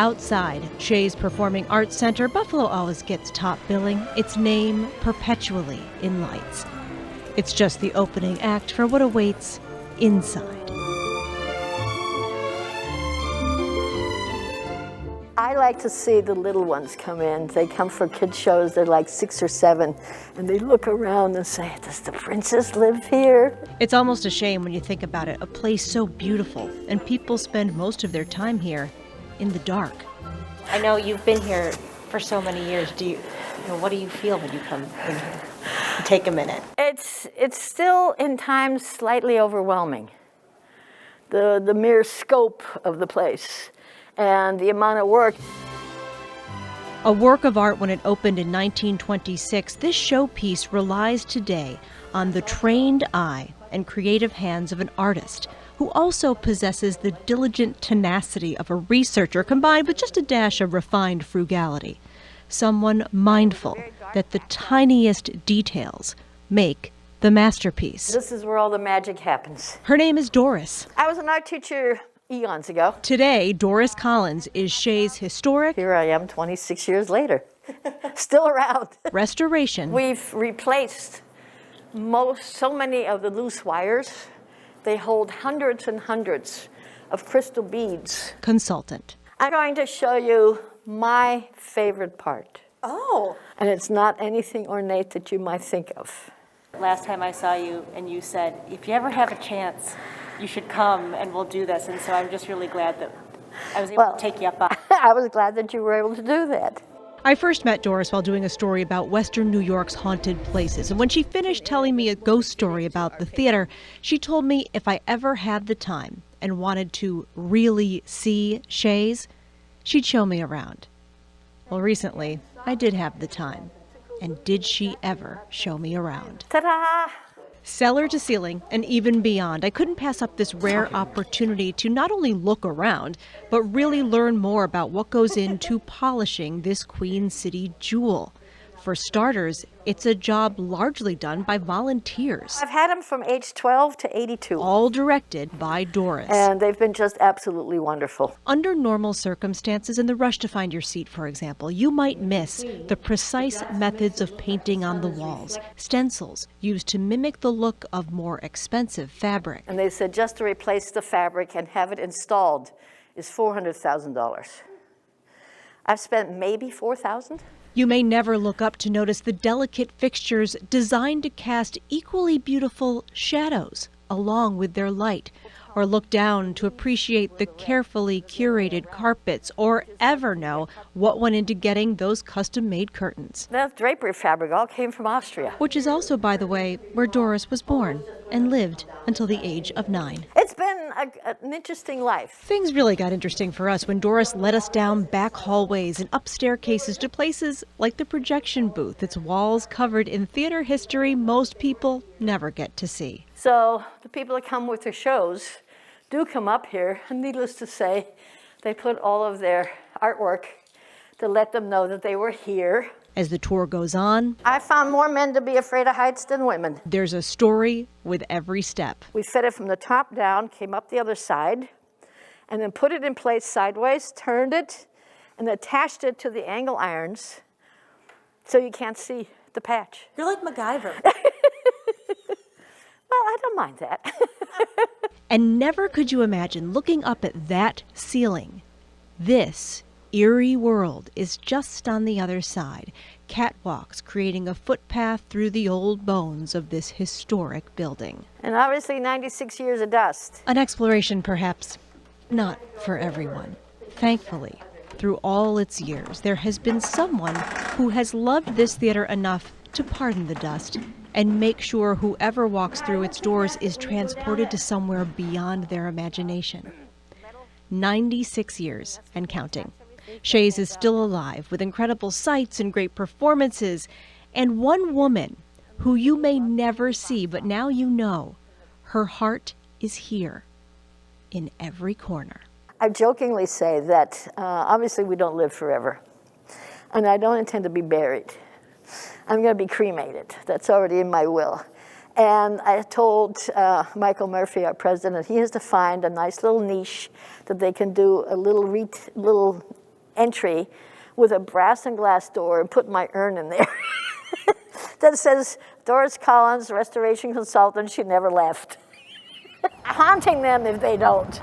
Outside Shea's Performing Arts Center, Buffalo always gets top billing, its name perpetually in lights. It's just the opening act for what awaits inside. I like to see the little ones come in. They come for kid shows, they're like 6 or 7, and they look around and say, does the princess live here? It's almost a shame when you think about it, a place so beautiful, and people spend most of their time here in the dark. I know you've been here for so many years. What do you feel when you come in here? Take a minute. It's still in times slightly overwhelming. The mere scope of the place and the amount of work. A work of art when it opened in 1926, this showpiece relies today on the trained eye and creative hands of an artist who also possesses the diligent tenacity of a researcher combined with just a dash of refined frugality. Someone mindful that the tiniest details make the masterpiece. This is where all the magic happens. Her name is Doris. I was an art teacher eons ago. Today, Doris Collins is Shea's historic... Here I am 26 years later, still around. Restoration. We've replaced so many of the loose wires. They hold hundreds and hundreds of crystal beads. Consultant. I'm going to show you my favorite part. Oh. And it's not anything ornate that you might think of. Last time I saw you and you said, if you ever have a chance, you should come and we'll do this. And so I'm just really glad that I was able to take you up on it. I was glad that you were able to do that. I first met Doris while doing a story about Western New York's haunted places. And when she finished telling me a ghost story about the theater, she told me if I ever had the time and wanted to really see Shea's, she'd show me around. Well, recently, I did have the time. And did she ever show me around? Ta-da! Cellar to ceiling and even beyond, I couldn't pass up this rare opportunity to not only look around, but really learn more about what goes into polishing this Queen City jewel. For starters, it's a job largely done by volunteers. I've had them from age 12 to 82. All directed by Doris. And they've been just absolutely wonderful. Under normal circumstances, in the rush to find your seat, for example, you might miss the precise methods of painting on the walls, stencils used to mimic the look of more expensive fabric. And they said just to replace the fabric and have it installed is $400,000. I've spent maybe $4,000. You may never look up to notice the delicate fixtures designed to cast equally beautiful shadows along with their light, or look down to appreciate the carefully curated carpets, or ever know what went into getting those custom-made curtains. That drapery fabric all came from Austria. Which is also, by the way, where Doris was born and lived until the age of 9. It's been an interesting life. Things really got interesting for us when Doris led us down back hallways and up staircases to places like the projection booth, its walls covered in theater history most people never get to see. So the people that come with their shows do come up here, and needless to say, they put all of their artwork to let them know that they were here. As the tour goes on, I found more men to be afraid of heights than women. There's a story with every step. We fit it from the top down, came up the other side, and then put it in place sideways, turned it, and attached it to the angle irons so you can't see the patch. You're like MacGyver. Well, I don't mind that. And never could you imagine looking up at that ceiling. This eerie world is just on the other side. Catwalks creating a footpath through the old bones of this historic building. And obviously 96 years of dust. An exploration, perhaps not for everyone. Thankfully, through all its years, there has been someone who has loved this theater enough to pardon the dust and make sure whoever walks through its doors is transported to somewhere beyond their imagination. 96 years and counting. Shea's is still alive with incredible sights and great performances, and one woman who you may never see, but now you know, her heart is here in every corner. I jokingly say that obviously we don't live forever, and I don't intend to be buried. I'm going to be cremated. That's already in my will. And I told Michael Murphy, our president, he has to find a nice little niche that they can do a little entry with a brass and glass door and put my urn in there that says, Doris Collins, restoration consultant, she never left. Haunting them if they don't.